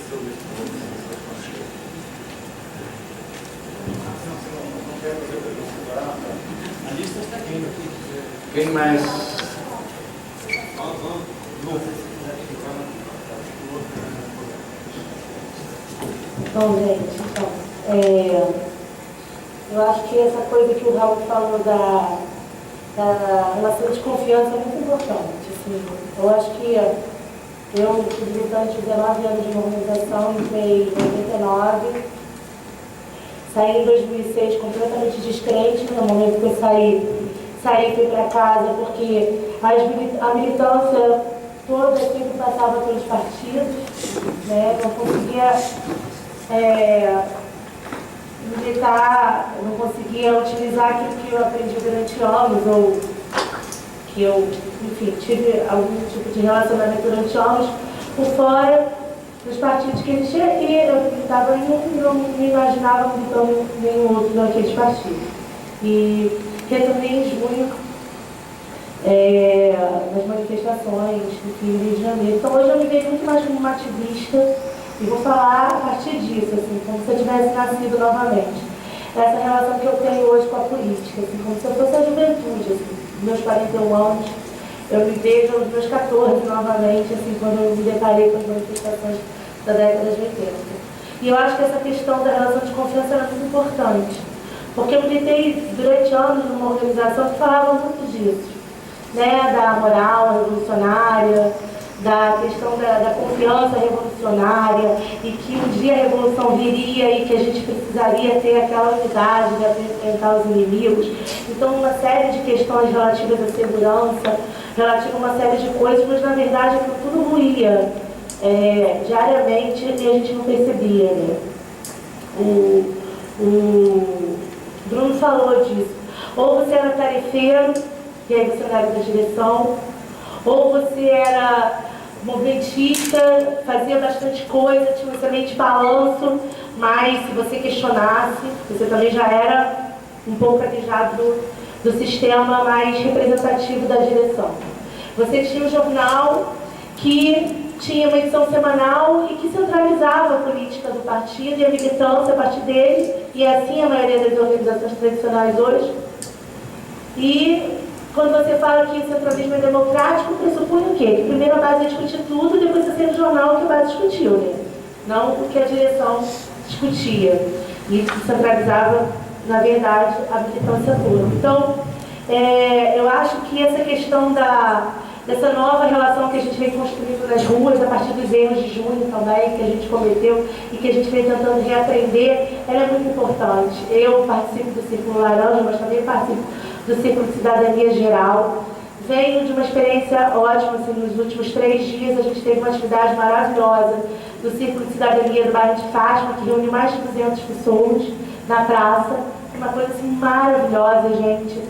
A lista está aqui. Quem mais? Bom, gente, então, eu acho que essa coisa que o Raul falou da relação de confiança é muito importante. Assim. Eu acho que eu fui militante 19 anos de uma organização, entrei em 89, saí em 2006 completamente descrente. No momento que eu saí fui para casa, porque a militância toda sempre passava pelos partidos, né? Não conseguia militar, não conseguia utilizar aquilo que eu aprendi durante anos, ou que eu, enfim, tive algum tipo de relacionamento durante anos por fora dos partidos que existiam, e eu militava em um e não me imaginava militando em nenhum outro daqueles partidos. E retornei em junho nas manifestações do Rio de Janeiro. Então hoje eu me vejo muito mais como uma ativista e vou falar a partir disso, assim, como se eu tivesse nascido novamente. Essa relação que eu tenho hoje com a política, assim, como se eu fosse a juventude, assim, meus 41 anos, eu me vejo aos meus 14 novamente, assim, quando eu me deparei com as manifestações da década de 80. E eu acho que essa questão da relação de confiança é muito importante, porque eu militei durante anos numa organização que falava muito disso, né, da moral revolucionária, da questão da confiança revolucionária, e que um dia a revolução viria e que a gente precisaria ter aquela unidade para enfrentar os inimigos. Então, uma série de questões relativas à segurança, relativas a uma série de coisas, mas na verdade aquilo tudo ruía diariamente e a gente não percebia, né? O Bruno falou disso. Ou você era tarefeiro, e aí você era da direção, ou você era movimentista, fazia bastante coisa, tinha um excelente balanço, mas se você questionasse, você também já era um pouco arejado do sistema mais representativo da direção. Você tinha um jornal que tinha uma edição semanal e que centralizava a política do partido e a militância a partir dele, e é assim a maioria das organizações tradicionais hoje. E quando você fala que o centralismo é democrático, pressupõe o quê? Que primeiro a base é discutir tudo, depois você tem o jornal que a base discutiu, né? Não o que a direção discutia. E centralizava, na verdade, a militância toda. Então, eu acho que essa questão dessa nova relação que a gente vem construindo nas ruas, a partir dos erros de junho também, que a gente cometeu e que a gente vem tentando reaprender, ela é muito importante. Eu participo do Círculo Laranja, mas também participo do Círculo de Cidadania Geral. Venho de uma experiência ótima, assim, nos últimos 3 dias a gente teve uma atividade maravilhosa do Círculo de Cidadania do bairro de Fátima, que reúne mais de 200 pessoas na praça. Uma coisa assim maravilhosa, gente,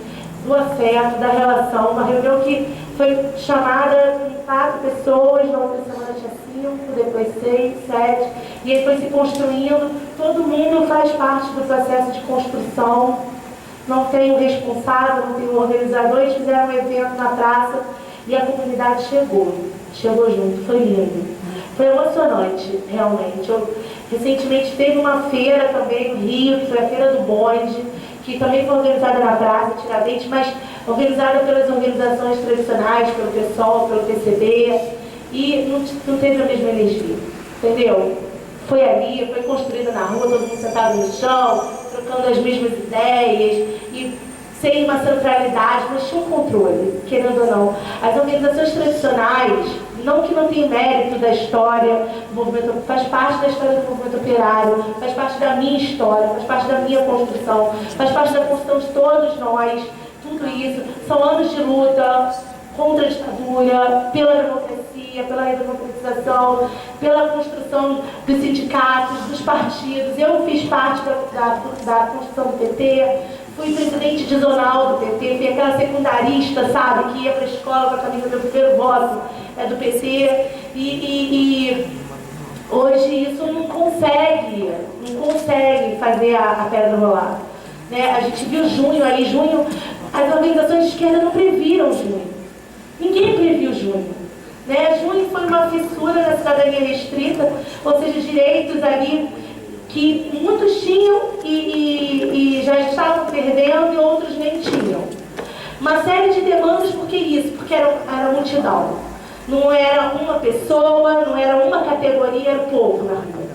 do afeto, da relação, uma reunião que foi chamada com 4 pessoas, na outra semana tinha 5, depois 6, 7, e aí foi se construindo. Todo mundo faz parte do processo de construção, não tem o responsável, não tem o organizador. Eles fizeram um evento na praça e a comunidade chegou junto, foi lindo, foi emocionante, realmente. Recentemente teve uma feira também no Rio, que foi a Feira do Bonde, que também foi organizada na praça, Tiradentes, mas organizada pelas organizações tradicionais, pelo PSOL, pelo PCB, e não teve a mesma energia, entendeu? Foi ali, foi construída na rua, todo mundo sentado no chão, trocando as mesmas ideias, e sem uma centralidade, mas tinha um controle, querendo ou não. As organizações tradicionais, não que não tenha mérito da história do movimento, faz parte da história do movimento operário, faz parte da minha história, faz parte da minha construção, faz parte da construção de todos nós. Tudo isso são anos de luta contra a ditadura, pela democracia, pela redemocratização, pela construção dos sindicatos, dos partidos. Eu fiz parte da construção do PT, fui presidente de zonal do PT, fui aquela secundarista, sabe, que ia para a escola com a camisa, meu primeiro voto é do PT, e hoje isso não consegue fazer a pedra rolar. Né? A gente viu junho, as organizações de esquerda não previram junho. Ninguém previu junho. né? Junho foi uma fissura na cidadania restrita, ou seja, direitos ali que muitos tinham e já estavam perdendo e outros nem tinham. Uma série de demandas, por que isso? Porque era multidão. Não era uma pessoa, não era uma categoria, era o povo na rua.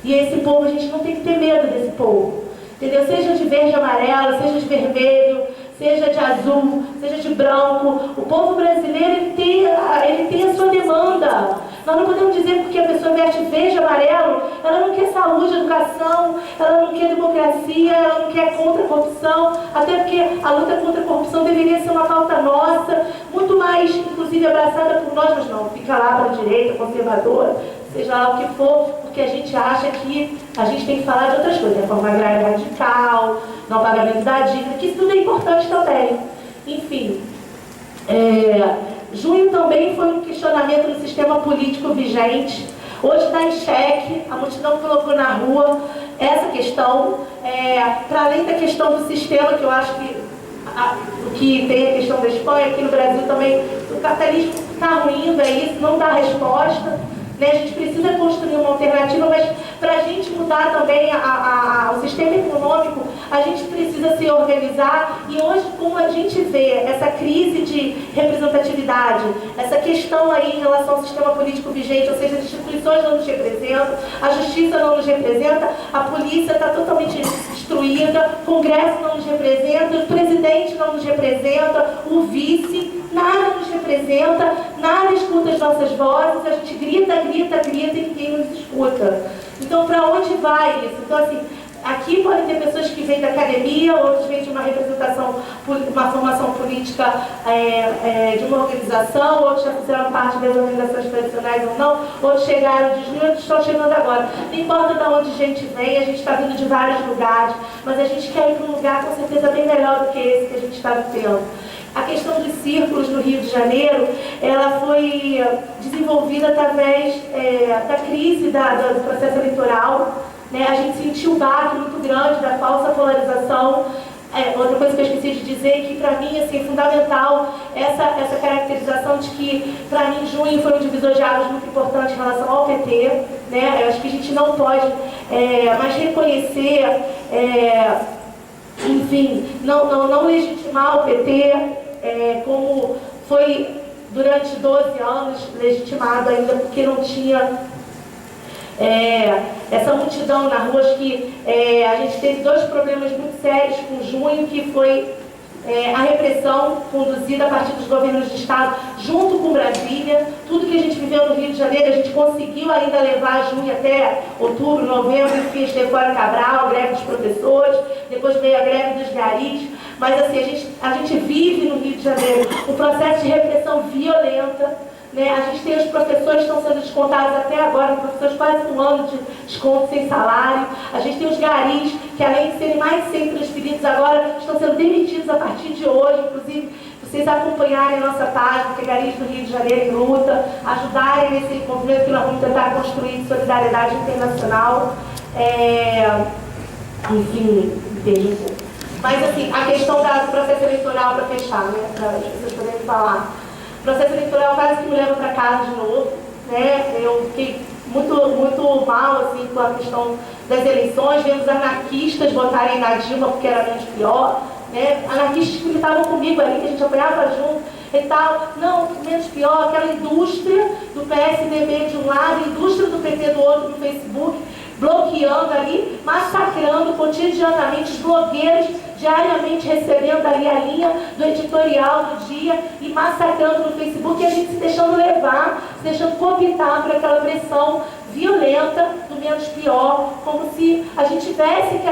E esse povo, a gente não tem que ter medo desse povo. Entendeu? Seja de verde e amarelo, seja de vermelho, seja de azul, seja de branco. O povo brasileiro ele tem a sua demanda. Nós não podemos dizer porque a pessoa veste verde e amarelo, ela não quer saúde, educação, ela não quer democracia, ela não quer contra a corrupção, até porque a luta contra a corrupção deveria ser uma pauta nossa, muito mais, inclusive, abraçada por nós, mas não, fica lá para a direita, conservadora, seja lá o que for, porque a gente acha que a gente tem que falar de outras coisas, reforma agrária radical, não pagamento da dívida, que isso tudo é importante também. Enfim, junho também foi um questionamento no sistema político vigente. Hoje está em xeque, a multidão colocou na rua essa questão, para além da questão do sistema, que eu acho que tem a questão da Espanha, aqui no Brasil também, o capitalismo está ruindo, isso, não dá resposta. Né? A gente precisa construir uma alternativa, mas para a gente mudar também o sistema econômico, a gente precisa se organizar. E hoje, como a gente vê essa crise de representatividade, essa questão aí em relação ao sistema político vigente, ou seja, as instituições não nos representam, a justiça não nos representa, a polícia está totalmente destruída, o Congresso não nos representa, o presidente não nos representa, o vice, nada nos representa, nada escuta as nossas vozes, a gente grita e ninguém nos escuta. Então, para onde vai isso? Então, assim, aqui podem ter pessoas que vêm da academia, outros vêm de uma representação, uma formação política de uma organização, outros já fizeram parte das organizações tradicionais ou não, outros chegaram de junho, outros estão chegando agora. Não importa de onde a gente vem, a gente está vindo de vários lugares, mas a gente quer ir para um lugar com certeza bem melhor do que esse que a gente está vivendo. A questão dos círculos no Rio de Janeiro, ela foi desenvolvida através da crise do processo eleitoral. Né? A gente sentiu um baque muito grande da falsa polarização. Outra coisa que eu esqueci de dizer, que para mim assim, é fundamental essa caracterização de que, para mim, junho foi um divisor de águas muito importante em relação ao PT. Né? Eu acho que a gente não pode mais reconhecer, enfim, não legitimar o PT como foi durante 12 anos legitimado ainda, porque não tinha essa multidão na rua. Acho que a gente teve dois problemas muito sérios com junho, que foi a repressão conduzida a partir dos governos de Estado, junto com Brasília. Tudo que a gente viveu no Rio de Janeiro, a gente conseguiu ainda levar junho até outubro, novembro, enfim, esteve fora Cabral, greve dos professores, depois veio a greve dos garis. Mas assim, a gente vive no Rio de Janeiro um processo de repressão violenta. Né? A gente tem os professores que estão sendo descontados até agora, professores quase um ano de desconto sem salário. A gente tem os garis, que além de serem mais de 100 transferidos agora, estão sendo demitidos a partir de hoje. Inclusive, vocês acompanharem a nossa página, que é Garis do Rio de Janeiro em Luta, ajudarem nesse movimento que nós vamos tentar construir de solidariedade internacional. Enfim, entendi um pouco. Mas assim, a questão do processo eleitoral, para fechar, né? Para as pessoas poderem falar. O processo eleitoral quase que me leva para casa de novo, né? Eu fiquei muito mal assim, com a questão das eleições, vendo os anarquistas votarem na Dilma porque era menos pior, né? Anarquistas que estavam comigo ali, que a gente apoiava junto e tal. Não, menos pior, aquela indústria do PSDB de um lado, a indústria do PT do outro no Facebook, bloqueando ali, massacrando cotidianamente os blogueiros, diariamente recebendo ali a linha do editorial do dia e massacrando no Facebook, e a gente se deixando levar, se deixando cooptar por aquela pressão violenta do menos pior, como se a gente tivesse que